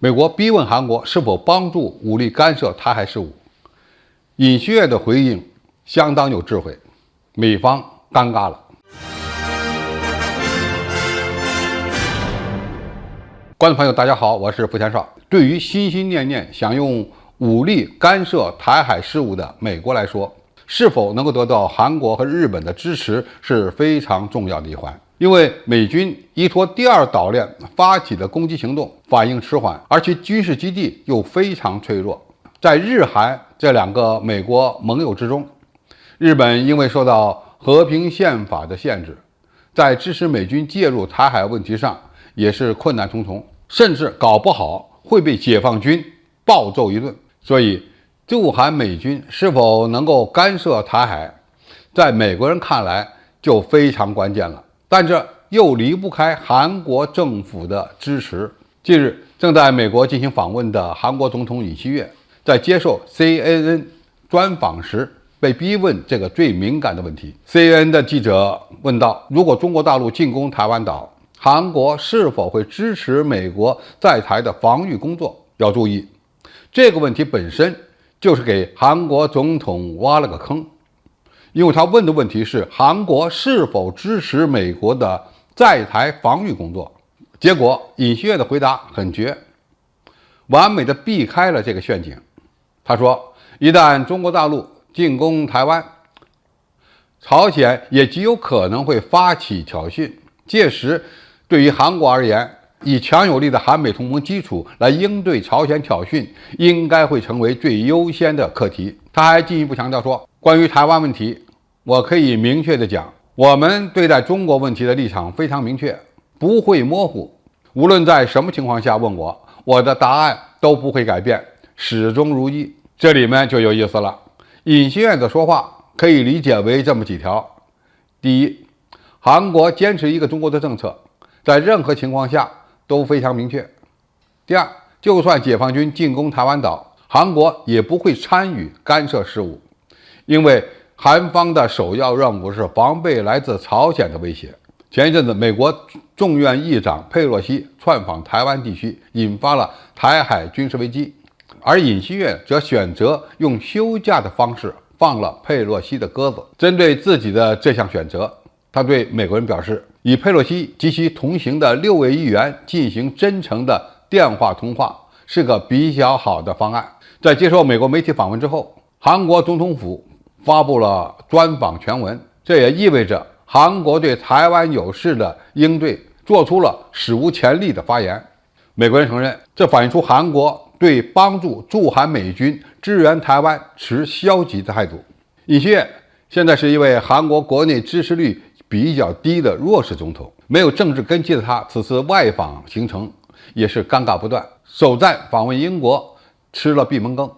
美国逼问韩国是否帮助武力干涉台海事务，尹锡悦的回应相当有智慧，美方尴尬了。观众朋友，大家好，我是付前少。对于心心念念想用武力干涉台海事务的美国来说，是否能够得到韩国和日本的支持是非常重要的一环。因为美军依托第二岛链发起的攻击行动反应迟缓，而其军事基地又非常脆弱。在日韩这两个美国盟友之中，日本因为受到和平宪法的限制，在支持美军介入台海问题上也是困难重重，甚至搞不好会被解放军暴揍一顿。所以驻韩美军是否能够干涉台海，在美国人看来就非常关键了。但这又离不开韩国政府的支持。近日，正在美国进行访问的韩国总统尹锡悦，在接受 CNN 专访时被逼问这个最敏感的问题。CNN 的记者问道：如果中国大陆进攻台湾岛，韩国是否会支持美国在台的防御工作？要注意，这个问题本身就是给韩国总统挖了个坑。因为他问的问题是韩国是否支持美国的在台防御工作，结果尹锡悦的回答很绝，完美的避开了这个陷阱。他说，一旦中国大陆进攻台湾，朝鲜也极有可能会发起挑衅，届时对于韩国而言，以强有力的韩美同盟基础来应对朝鲜挑衅，应该会成为最优先的课题。他还进一步强调说，关于台湾问题，我可以明确地讲，我们对待中国问题的立场非常明确，不会模糊。无论在什么情况下问我，我的答案都不会改变，始终如一。这里面就有意思了。尹锡悦的说话可以理解为这么几条：第一，韩国坚持一个中国的政策，在任何情况下都非常明确。第二，就算解放军进攻台湾岛，韩国也不会参与干涉事务，因为韩方的首要任务是防备来自朝鲜的威胁。前一阵子，美国众院议长佩洛西窜访台湾地区，引发了台海军事危机，而尹锡悦则选择用休假的方式放了佩洛西的鸽子。针对自己的这项选择，他对美国人表示，与佩洛西及其同行的6位议员进行真诚的电话通话是个比较好的方案。在接受美国媒体访问之后，韩国总统府发布了专访全文，这也意味着韩国对台湾有事的应对做出了史无前例的发言。美国人承认，这反映出韩国对帮助驻韩美军支援台湾持消极的态度。尹锡悦现在是一位韩国国内支持率比较低的弱势总统，没有政治根基的他，此次外访行程也是尴尬不断。首站访问英国，吃了闭门羹，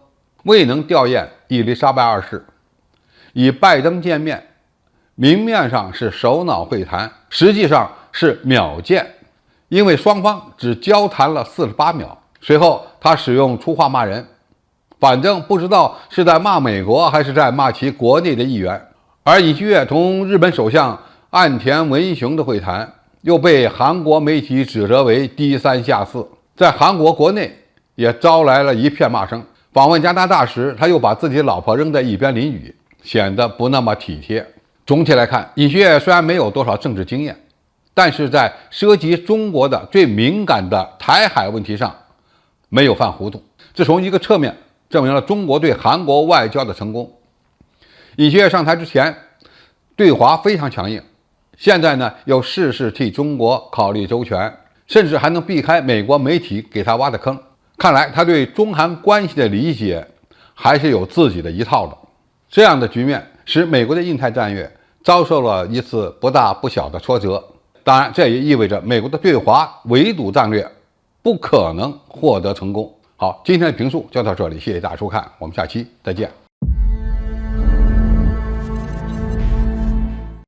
未能吊唁伊丽莎白二世。与拜登见面，明面上是首脑会谈，实际上是秒见，因为双方只交谈了48秒。随后他使用粗话骂人，反正不知道是在骂美国还是在骂其国内的议员。而尹锡悦同日本首相岸田文雄的会谈又被韩国媒体指责为低三下四，在韩国国内也招来了一片骂声。访问加拿大时，他又把自己老婆扔在一边淋雨，显得不那么体贴。总体来看，尹锡悦虽然没有多少政治经验，但是在涉及中国的最敏感的台海问题上没有犯糊涂，这从一个侧面证明了中国对韩国外交的成功。尹锡悦上台之前对华非常强硬，现在呢又事事替中国考虑周全，甚至还能避开美国媒体给他挖的坑。看来他对中韩关系的理解还是有自己的一套的。这样的局面使美国的印太战略遭受了一次不大不小的挫折。当然，这也意味着美国的对华围堵战略不可能获得成功。好，今天的评述就到这里，谢谢大家收看，我们下期再见。